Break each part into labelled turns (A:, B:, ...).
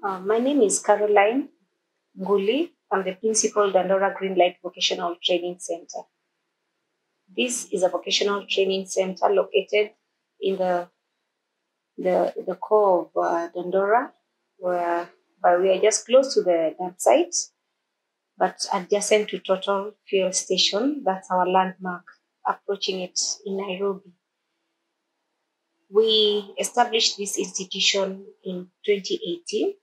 A: My name is Caroline Nguli. I'm the principal Dandora Greenlight Vocational Training Center. This is a vocational training center located in the core of Dandora, where we are just close to the dump site, but adjacent to Total Fuel Station. That's our landmark, approaching it in Nairobi. We established this institution in 2018,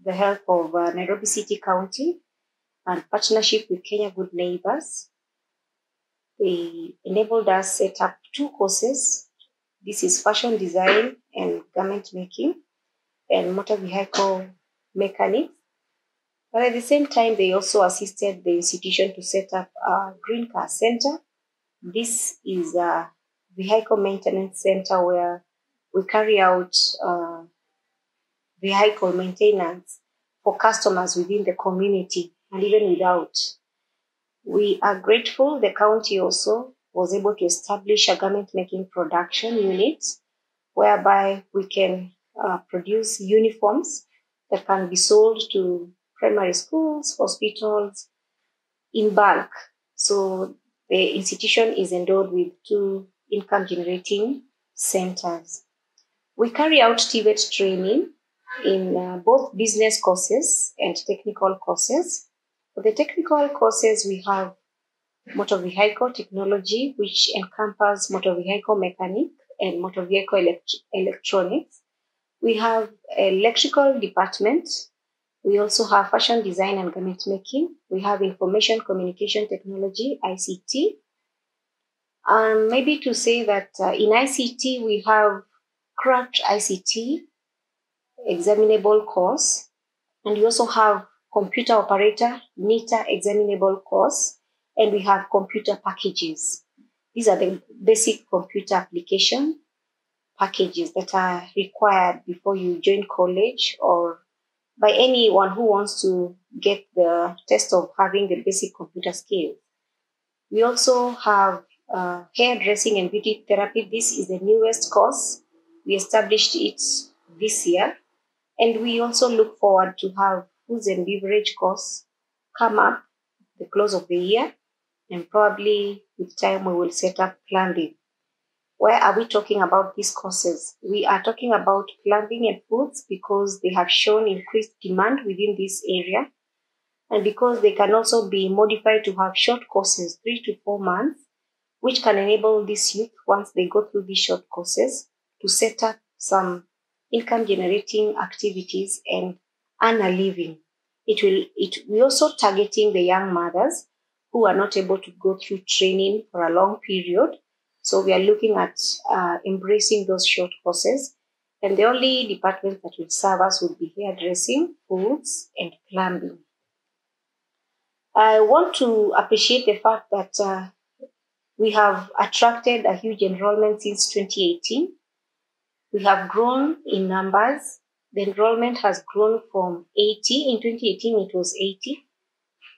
A: the help of Nairobi City County and partnership with Kenya Good Neighbors. They enabled us set up 2 courses. This is fashion design and garment making and motor vehicle mechanics. But at the same time, they also assisted the institution to set up a green car center. This is a vehicle maintenance center where we carry out vehicle maintenance for customers within the community and even without. We are grateful the county also was able to establish a garment making production unit whereby we can produce uniforms that can be sold to primary schools, hospitals in bulk. So the institution is endowed with 2 income generating centers. We carry out TVET training in both business courses and technical courses. For the technical courses, we have motor vehicle technology, which encompasses motor vehicle mechanic and motor vehicle electronics. We have electrical department. We also have fashion design and garment making. We have information communication technology, ICT. Maybe to say that in ICT, we have craft ICT examinable course, and we also have computer operator NITA examinable course, and we have computer packages. These are the basic computer application packages that are required before you join college or by anyone who wants to get the test of having the basic computer skills. We also have hairdressing and beauty therapy. This is the newest course. We established it this year. And we also look forward to have foods and beverage course come up at the close of the year. And probably with time we will set up plumbing. Where are we talking about these courses? We are talking about plumbing and foods because they have shown increased demand within this area. And because they can also be modified to have short courses, 3 to 4 months, which can enable these youth, once they go through these short courses, to set up some income generating activities and earn a living. We're also targeting the young mothers who are not able to go through training for a long period. So we are looking at embracing those short courses. And the only department that will serve us would be hairdressing, foods, and plumbing. I want to appreciate the fact that we have attracted a huge enrollment since 2018. We have grown in numbers. The enrollment has grown from 80. In 2018, it was 80,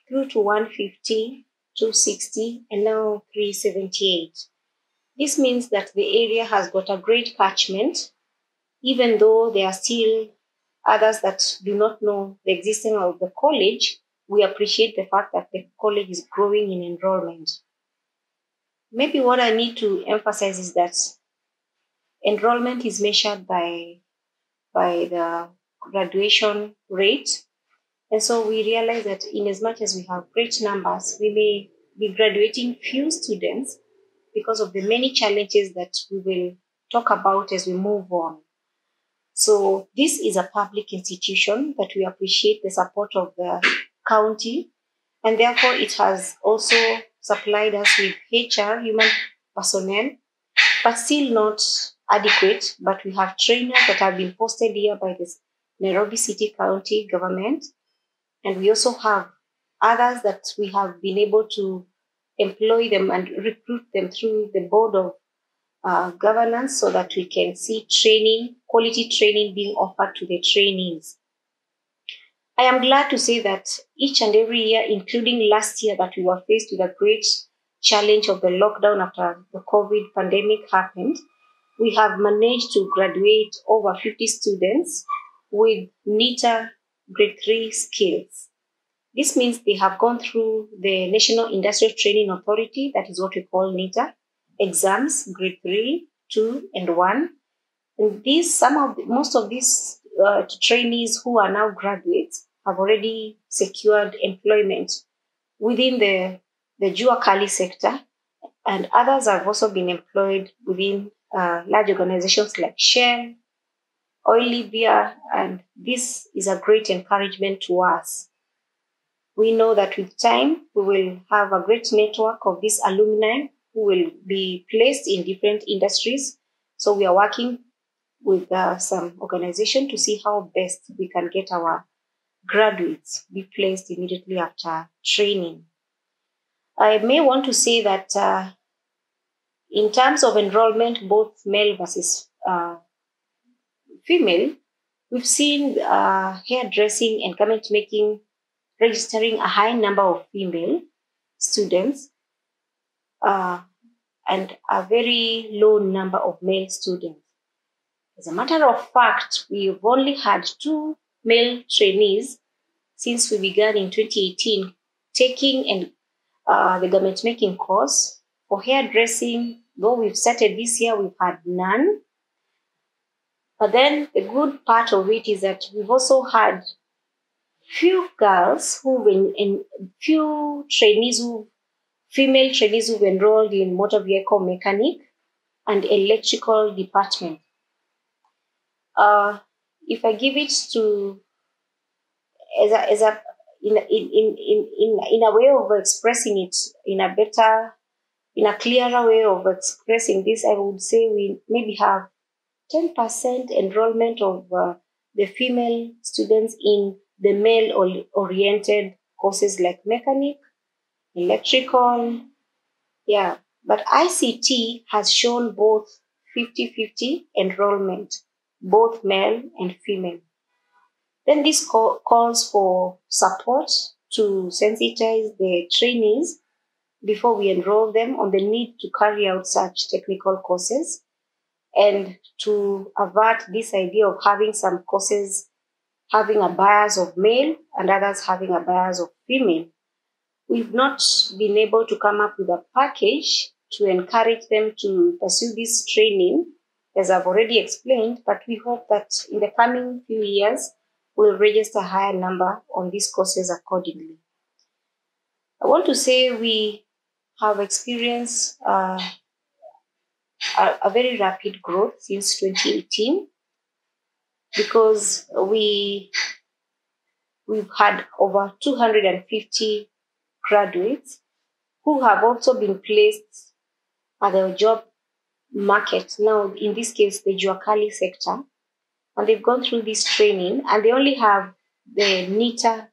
A: through to 150, 260, and now 378. This means that the area has got a great catchment, even though there are still others that do not know the existence of the college. We appreciate the fact that the college is growing in enrollment. Maybe what I need to emphasize is that enrollment is measured by the graduation rate. And so we realize that in as much as we have great numbers, we may be graduating few students because of the many challenges that we will talk about as we move on. So this is a public institution that we appreciate the support of the county, and therefore it has also supplied us with HR, human personnel, but still not adequate. But we have trainers that have been posted here by the Nairobi City County government. And we also have others that we have been able to employ them and recruit them through the board of governance so that we can see training, quality training being offered to the trainees. I am glad to say that each and every year, including last year that we were faced with a great challenge of the lockdown after the COVID pandemic happened, we have managed to graduate over 50 students with NITA Grade 3 skills. This means they have gone through the National Industrial Training Authority, that is what we call NITA, exams, Grade 3, 2, and 1. And most of these trainees who are now graduates have already secured employment within the Jua Kali sector, and others have also been employed within large organizations like Shell, Oil Libya, and this is a great encouragement to us. We know that with time, we will have a great network of these alumni who will be placed in different industries. So we are working with some organization to see how best we can get our graduates be placed immediately after training. I may want to say that in terms of enrollment, both male versus female, we've seen hairdressing and garment making registering a high number of female students and a very low number of male students. As a matter of fact, we've only had 2 male trainees since we began in 2018 taking the garment making course. For hairdressing, though we've started this year, we've had none. But then the good part of it is that we've also had few girls few trainees female trainees who've enrolled in motor vehicle mechanic and electrical department. If I give it to in a way of expressing it in a clearer way of expressing this, I would say we maybe have 10% enrollment of the female students in the male-oriented courses like mechanic, electrical, yeah. But ICT has shown both 50-50 enrollment, both male and female. Then this calls for support to sensitize the trainees before we enroll them on the need to carry out such technical courses and to avert this idea of having some courses having a bias of male and others having a bias of female. We've not been able to come up with a package to encourage them to pursue this training, as I've already explained, but we hope that in the coming few years, we'll register a higher number on these courses accordingly. I want to say we have experienced a very rapid growth since 2018 because we've had over 250 graduates who have also been placed at the job market, now in this case the Jua Kali sector, and they've gone through this training and they only have the NITA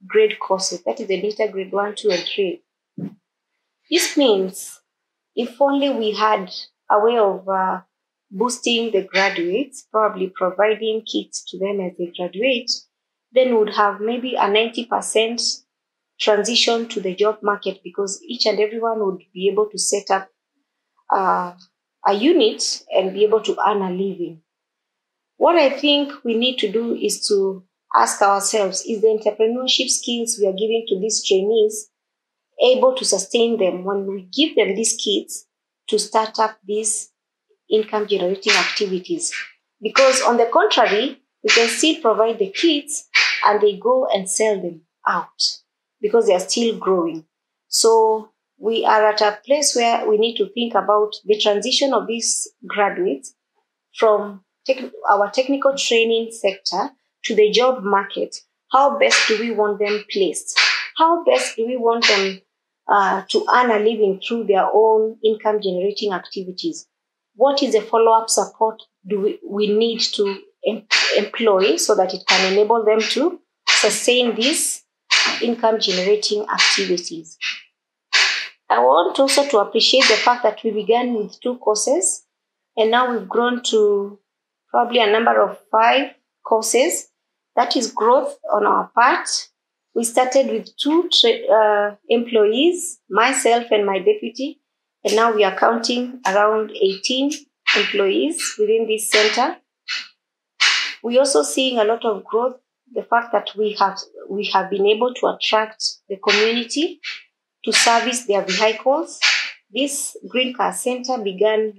A: grade courses, that is the NITA grade 1, 2, and 3. This means if only we had a way of boosting the graduates, probably providing kits to them as they graduate, then would have maybe a 90% transition to the job market because each and everyone would be able to set up a unit and be able to earn a living. What I think we need to do is to ask ourselves, is the entrepreneurship skills we are giving to these trainees able to sustain them when we give them these kits to start up these income generating activities? Because on the contrary, we can still provide the kits and they go and sell them out because they are still growing. So we are at a place where we need to think about the transition of these graduates from our technical training sector to the job market. How best do we want them placed? How best do we want them to earn a living through their own income generating activities? What is the follow-up support do we need to employ so that it can enable them to sustain these income generating activities? I want also to appreciate the fact that we began with 2 courses and now we've grown to probably a number of 5 courses. That is growth on our part. We started with 2 employees, myself and my deputy, and now we are counting around 18 employees within this center. We're also seeing a lot of growth. The fact that we have been able to attract the community to service their vehicles. This Green Car Center began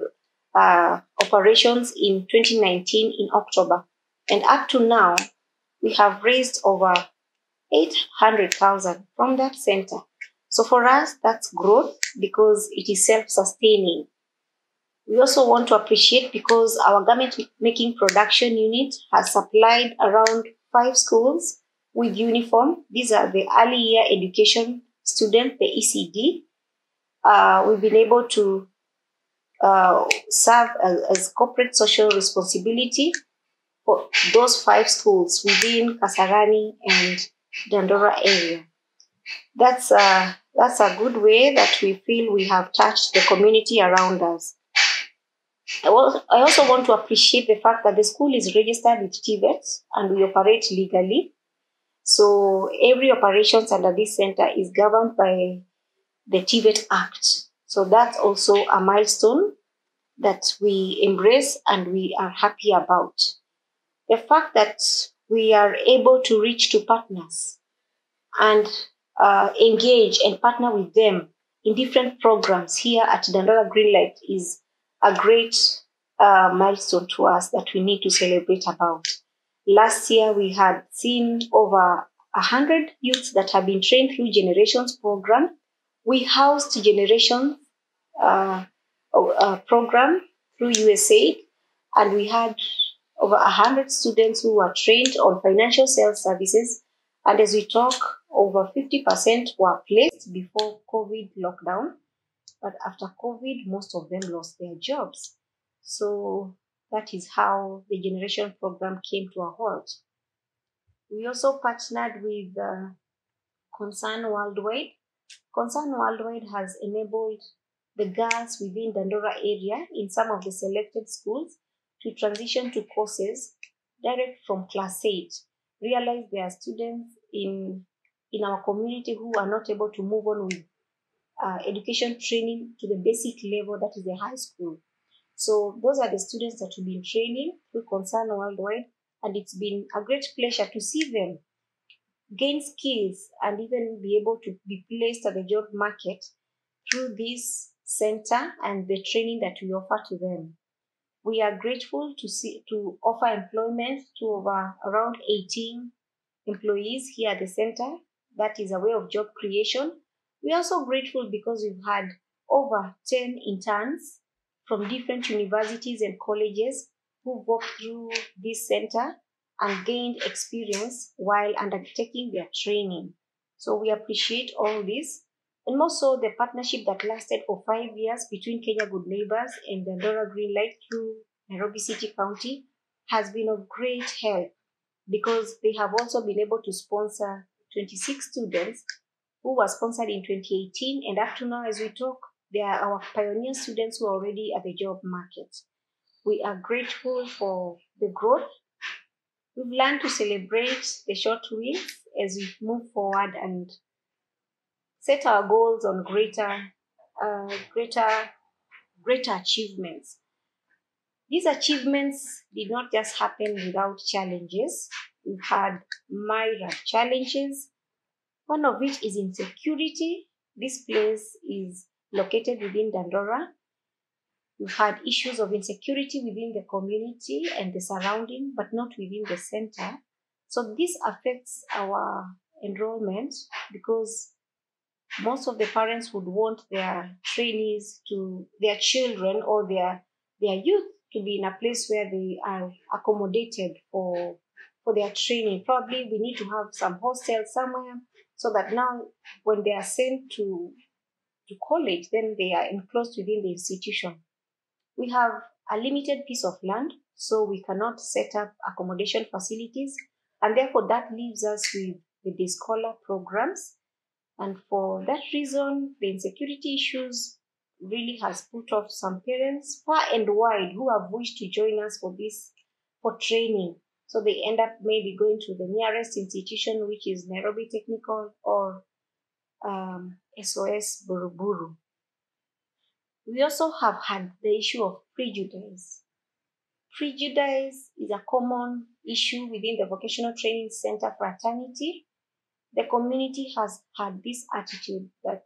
A: operations in 2019 in October, and up to now, we have raised over 800,000 from that center. So for us, that's growth because it is self-sustaining. We also want to appreciate because our garment making production unit has supplied around 5 schools with uniform. These are the early year education students, the ECD. We've been able to serve as corporate social responsibility for those 5 schools within Kasarani and Dandora area. That's a good way that we feel we have touched the community around us. I also want to appreciate the fact that the school is registered with TVET and we operate legally. So every operations under this center is governed by the TVET Act. So that's also a milestone that we embrace and we are happy about. The fact that we are able to reach to partners and engage and partner with them in different programs here at Dandora Greenlight is a great milestone to us that we need to celebrate about. Last year, we had seen over 100 youths that have been trained through Generations program. We housed Generation program through USAID, and we had over 100 students who were trained on financial sales services. And as we talk, over 50% were placed before COVID lockdown. But after COVID, most of them lost their jobs. So that is how the Generation program came to a halt. We also partnered with Concern Worldwide. Concern Worldwide has enabled the girls within Dandora area in some of the selected schools to transition to courses direct from class 8. Realize there are students in our community who are not able to move on with education training to the basic level, that is the high school. So those are the students that we've been training through Concern Worldwide, and it's been a great pleasure to see them gain skills and even be able to be placed at the job market through this center and the training that we offer to them. We are grateful to offer employment to around 18 employees here at the center. That is a way of job creation. We're also grateful because we've had over 10 interns from different universities and colleges who walked through this center and gained experience while undertaking their training. So we appreciate all this. And also the partnership that lasted for 5 years between Kenya Good Neighbors and Dandora Greenlight through Nairobi City County has been of great help because they have also been able to sponsor 26 students who were sponsored in 2018. And up to now, as we talk, they are our pioneer students who are already at the job market. We are grateful for the growth. We've learned to celebrate the short wins as we move forward and set our goals on greater achievements. These achievements did not just happen without challenges. We've had myriad challenges. One of which is insecurity. This place is located within Dandora. We've had issues of insecurity within the community and the surrounding, but not within the center. So this affects our enrollment because most of the parents would want their trainees their children or their youth to be in a place where they are accommodated for their training. Probably we need to have some hostel somewhere so that now when they are sent to college, then they are enclosed within the institution. We have a limited piece of land, so we cannot set up accommodation facilities, and therefore that leaves us with the day scholar programs. And for that reason, the insecurity issues really has put off some parents far and wide who have wished to join us for training. So they end up maybe going to the nearest institution, which is Nairobi Technical or SOS Buruburu. We also have had the issue of prejudice. Prejudice is a common issue within the vocational training center fraternity. The community has had this attitude that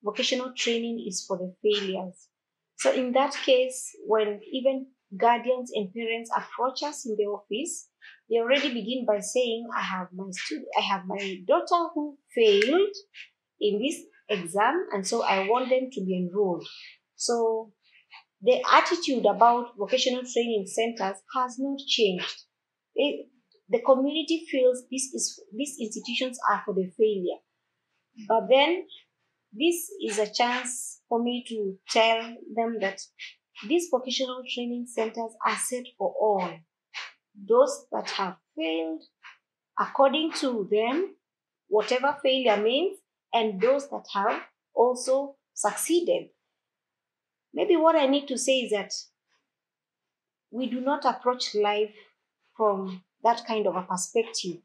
A: vocational training is for the failures. So in that case, when even guardians and parents approach us in the office, they already begin by saying, I have my daughter who failed in this exam, and so I want them to be enrolled. So the attitude about vocational training centers has not changed. The community feels these institutions are for the failure. But then this is a chance for me to tell them that these vocational training centers are set for all. Those that have failed, according to them, whatever failure means, and those that have also succeeded. Maybe what I need to say is that we do not approach life from that kind of a perspective.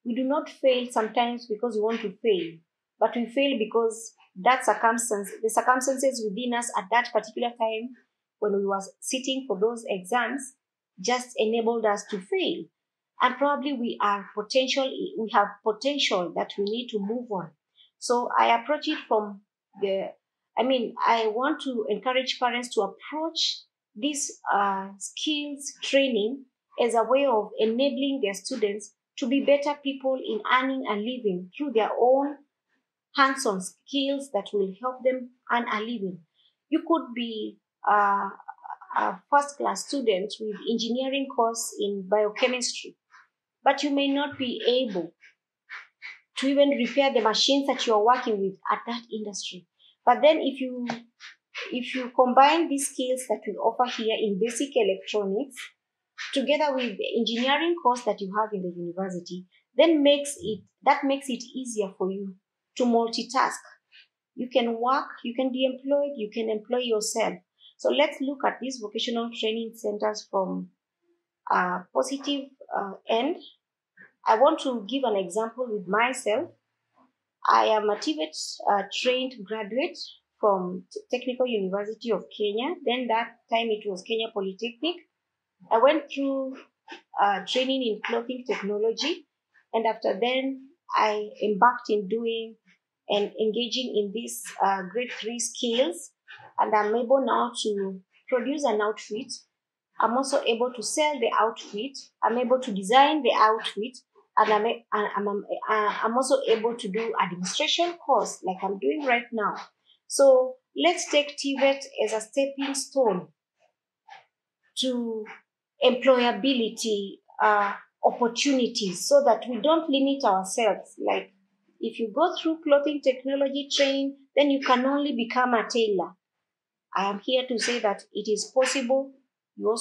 A: We do not fail sometimes because we want to fail, but we fail because the circumstances within us at that particular time when we were sitting for those exams just enabled us to fail. And probably we have potential that we need to move on. So I approach it from I want to encourage parents to approach this skills training as a way of enabling their students to be better people in earning a living through their own hands-on skills that will help them earn a living. You could be a first-class student with engineering course in biochemistry, but you may not be able to even repair the machines that you are working with at that industry. But then if you combine these skills that we offer here in basic electronics together with the engineering course that you have in the university, then makes it easier for you to multitask. You can work, you can be employed, you can employ yourself. So let's look at these vocational training centers from a positive end. I want to give an example with myself. I am a TVET trained graduate from Technical University of Kenya. Then that time it was Kenya Polytechnic. I went through training in clothing technology, and after then I embarked in doing and engaging in these grade 3 skills, and I'm able now to produce an outfit. I'm also able to sell the outfit. I'm able to design the outfit, and I'm also able to do administration course like I'm doing right now. So let's take TVET as a stepping stone to employability opportunities, so that we don't limit ourselves. Like if you go through clothing technology training, then you can only become a tailor. I am here to say that it is possible. You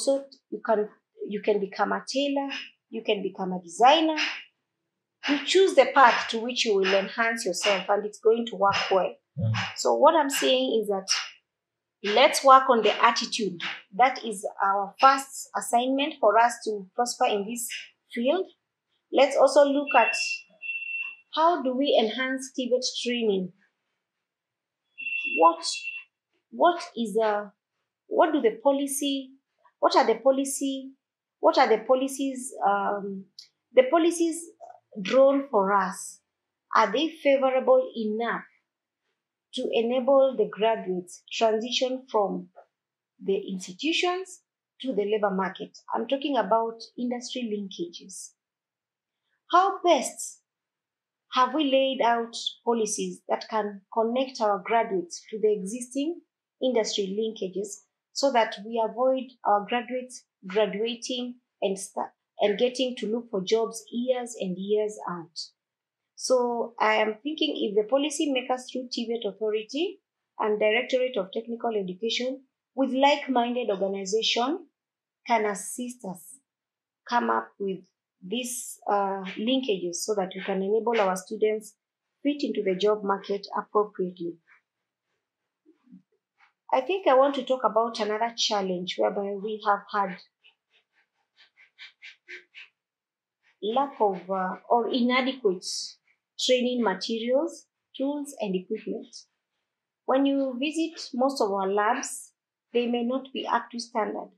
A: can become a tailor, you can become a designer. You choose the path to which you will enhance yourself, and it's going to work well. So what I'm saying is that let's work on the attitude. That is our first assignment for us to prosper in this field. Let's also look at how do we enhance TVET training. What are the policies drawn for us? Are they favorable enough to enable the graduates transition from the institutions to the labor market? I'm talking about industry linkages. How best have we laid out policies that can connect our graduates to the existing industry linkages so that we avoid our graduates graduating and getting to look for jobs years and years out? So I am thinking if the policy makers through TVET Authority and Directorate of Technical Education with like-minded organization can assist us come up with these linkages so that we can enable our students fit into the job market appropriately. I think I want to talk about another challenge whereby we have had lack of or inadequate training materials, tools, and equipment. When you visit most of our labs, they may not be up to standard.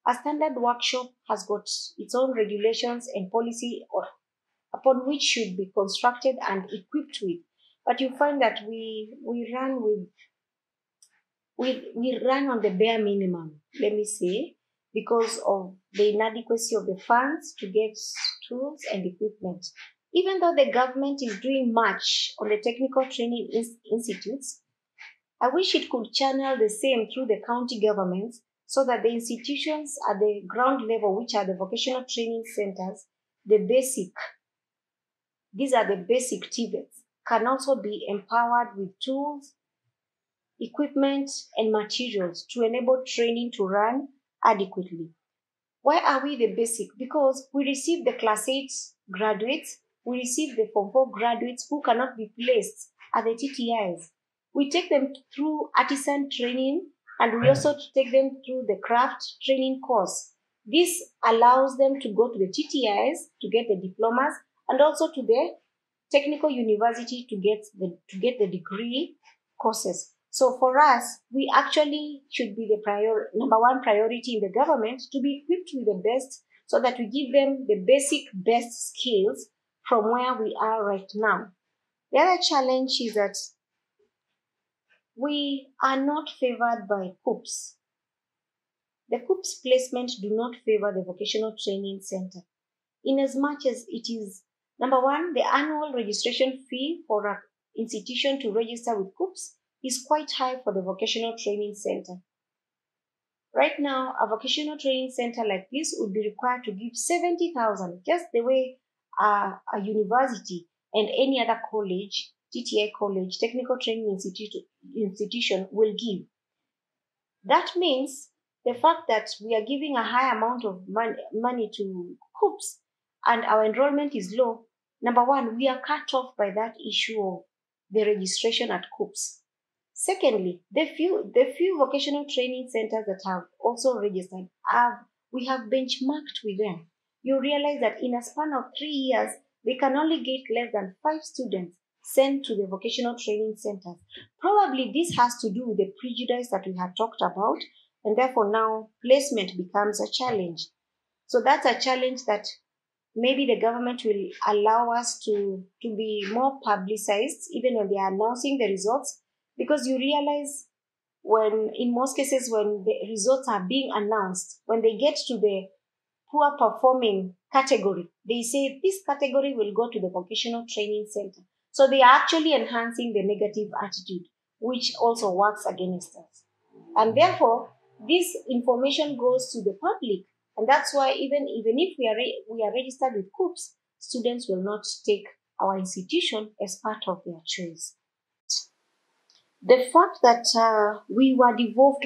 A: A standard workshop has got its own regulations and policy upon which should be constructed and equipped with. But you find that we run on the bare minimum, let me say, because of the inadequacy of the funds to get tools and equipment. Even though the government is doing much on the technical training institutes, I wish it could channel the same through the county governments so that the institutions at the ground level, which are the vocational training centers, these are the basic TVETs, can also be empowered with tools, equipment, and materials to enable training to run adequately. Why are we the basic? Because we receive the Class 8 graduates, we receive the Form 4 graduates who cannot be placed at the TTIs. We take them through artisan training, and we also take them through the craft training course. This allows them to go to the TTIs to get the diplomas, and also to the technical university to get the degree courses. So for us, we actually should be the number one priority in the government to be equipped with the best, so that we give them the best skills from where we are right now. The other challenge is that we are not favored by COOPs. The COOPs placement do not favor the vocational training center, in as much as it is, number one, the annual registration fee for an institution to register with COOPs is quite high for the vocational training center. Right now, a vocational training center like this would be required to give 70,000, just the way a university and any other college, TTI college, technical training institution will give. That means the fact that we are giving a high amount of money to COOPs and our enrollment is low, number one, we are cut off by that issue of the registration at COOPs. Secondly, the few vocational training centers that have also registered, we have benchmarked with them. You realize that in a span of 3 years, they can only get less than 5 students sent to the vocational training centers. Probably this has to do with the prejudice that we have talked about, and therefore now placement becomes a challenge. So that's a challenge that maybe the government will allow us to be more publicized, even when they are announcing the results, because you realize in most cases, when the results are being announced, when they get to the poor performing category, they say this category will go to the vocational training center. So they are actually enhancing the negative attitude, which also works against us. And therefore, this information goes to the public. And that's why even if we are registered with COOPs, students will not take our institution as part of their choice. The fact that we were devolved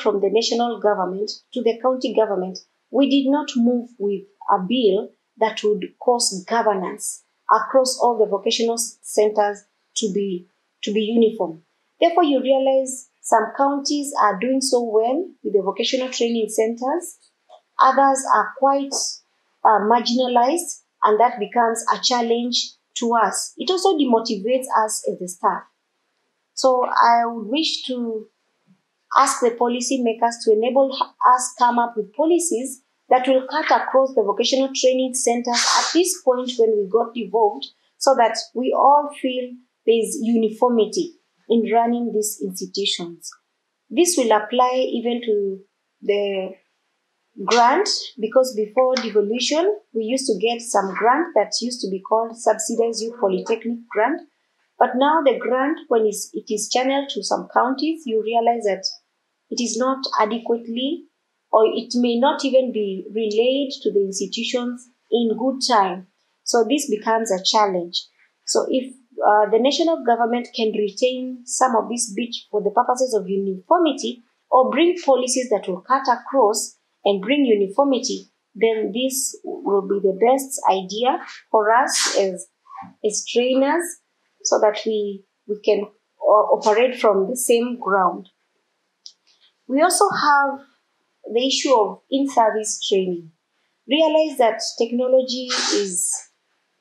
A: from the national government to the county government, we did not move with a bill that would cause governance across all the vocational centers to be uniform. Therefore, you realize some counties are doing so well with the vocational training centers. Others are quite marginalized, and that becomes a challenge to us. It also demotivates us as the staff. So I would wish to ask the policy makers to enable us come up with policies that will cut across the vocational training centers at this point when we got devolved, so that we all feel there is uniformity in running these institutions. This will apply even to the grant, because before devolution, we used to get some grant that used to be called Subsidized Youth Polytechnic Grant. But now the grant, when it is channeled to some counties, you realize that it is not adequately, or it may not even be relayed to the institutions in good time. So this becomes a challenge. So if the national government can retain some of this bit for the purposes of uniformity, or bring policies that will cut across and bring uniformity, then this will be the best idea for us as trainers, so that we can operate from the same ground. We also have the issue of in-service training. Realize that technology is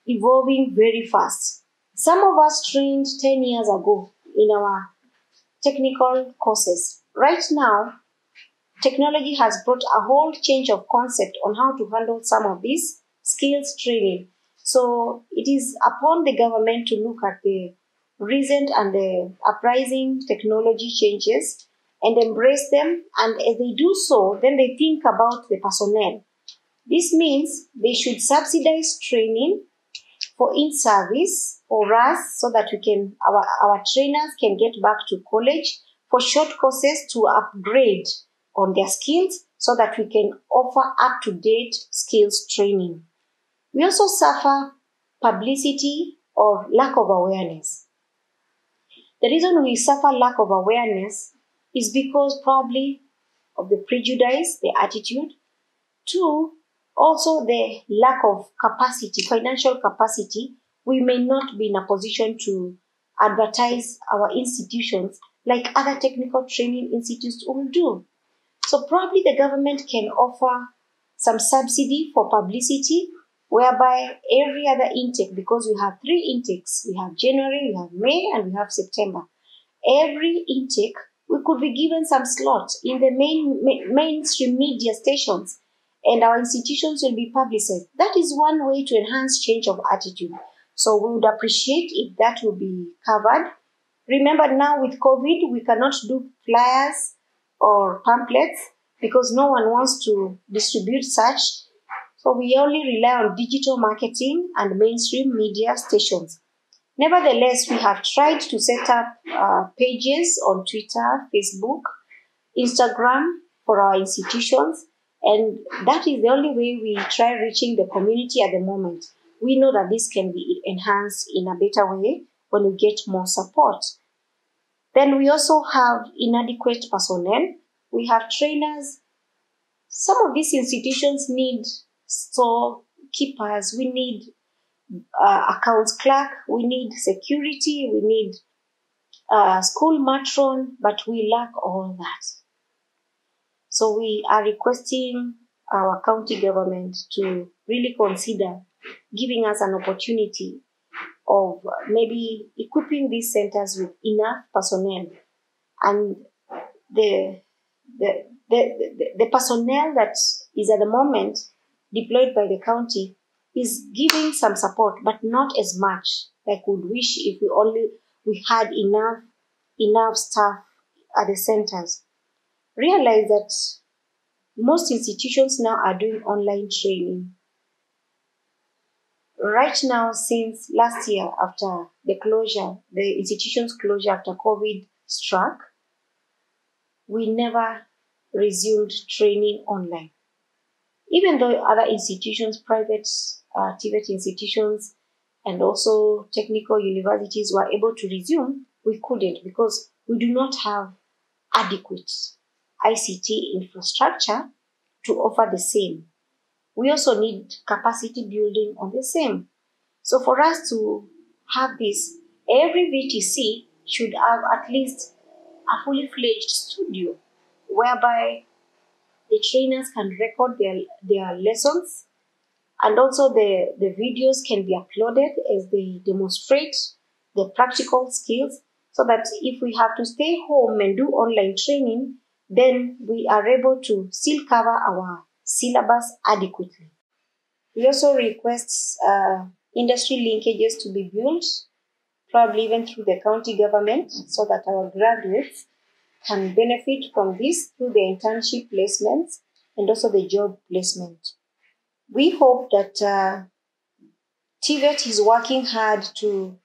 A: evolving very fast. Some of us trained 10 years ago in our technical courses. Right now, technology has brought a whole change of concept on how to handle some of these skills training. So it is upon the government to look at the recent and the uprising technology changes and embrace them. And as they do so, then they think about the personnel. This means they should subsidize training for in-service for us so that our trainers can get back to college for short courses to upgrade on their skills so that we can offer up-to-date skills training. We also suffer publicity or lack of awareness. The reason we suffer lack of awareness is because probably of the prejudice, the attitude. Two, also the lack of capacity, financial capacity. We may not be in a position to advertise our institutions like other technical training institutes will do. So probably the government can offer some subsidy for publicity, whereby every other intake, because we have 3 intakes, we have January, we have May, and we have September. Every intake, we could be given some slot in the mainstream media stations, and our institutions will be publicized. That is one way to enhance change of attitude. So we would appreciate if that will be covered. Remember now with COVID, we cannot do flyers or pamphlets because no one wants to distribute such. So we only rely on digital marketing and mainstream media stations. Nevertheless, we have tried to set up pages on Twitter, Facebook, Instagram for our institutions, and that is the only way we try reaching the community at the moment. We know that this can be enhanced in a better way when we get more support. Then we also have inadequate personnel. We have trainers. Some of these institutions need storekeepers. We need accounts clerk. We need security. We need school matron, but we lack all that. So we are requesting our county government to really consider giving us an opportunity of maybe equipping these centers with enough personnel, and the personnel that is at the moment deployed by the county is giving some support, but not as much like we would wish if we had enough staff at the centers. Realize that most institutions now are doing online training. Right now, since last year, after the institution's closure after COVID struck, we never resumed training online. Even though other institutions, private TVET institutions, and also technical universities were able to resume, we couldn't because we do not have adequate ICT infrastructure to offer the same. We also need capacity building on the same. So for us to have this, every VTC should have at least a fully fledged studio whereby the trainers can record their lessons, and also the videos can be uploaded as they demonstrate the practical skills, so that if we have to stay home and do online training, then we are able to still cover our syllabus adequately. We also request industry linkages to be built, probably even through the county government, so that our graduates can benefit from this through the internship placements and also the job placement. We hope that TVET is working hard to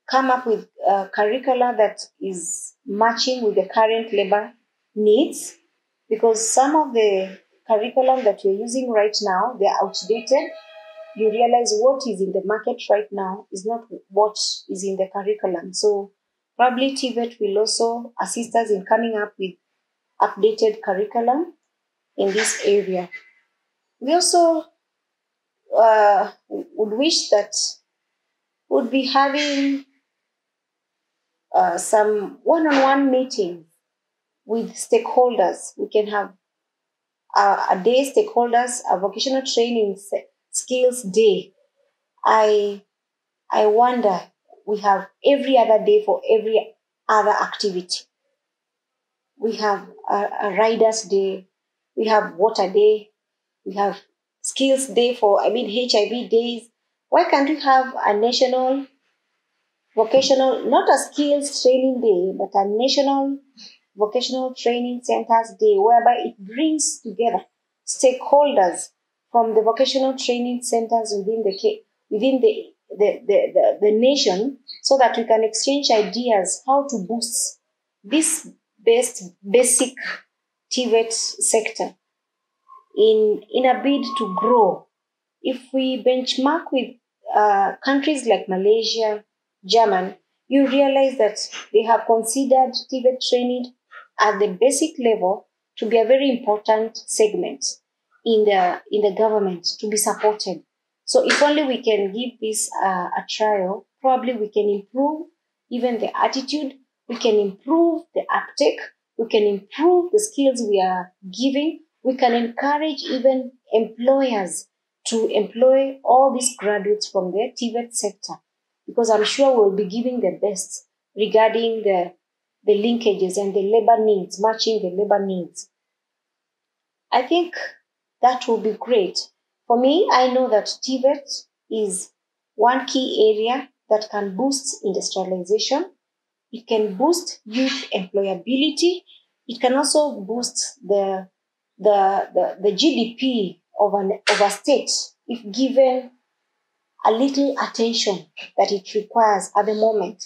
A: come up with a curricula that is matching with the current labor needs, because some of the curriculum that you're using right now, they're outdated. You realize what is in the market right now is not what is in the curriculum. So probably TVET will also assist us in coming up with updated curriculum in this area. We also would wish that we'd be having some one-on-one meeting with stakeholders. We can have a day stakeholders, a vocational training skills day. I wonder, we have every other day for every other activity. we have a Riders Day, we have Water Day, we have Skills Day HIV days. Why can't we have a national vocational, not a skills training day, but a national vocational training centers day, whereby it brings together stakeholders from the vocational training centers within the nation, so that we can exchange ideas how to boost this basic TVET sector in a bid to grow. If we benchmark with countries like Malaysia, German, you realize that they have considered TVET training at the basic level to be a very important segment in the government to be supported. So if only we can give this a trial, probably we can improve even the attitude, we can improve the uptake, we can improve the skills we are giving, we can encourage even employers to employ all these graduates from the TVET sector, because I'm sure we'll be giving the best regarding the linkages and the labor needs, matching the labor needs. I think that will be great. For me, I know that TVET is one key area that can boost industrialization. It can boost youth employability. It can also boost the GDP of a state if given a little attention that it requires at the moment.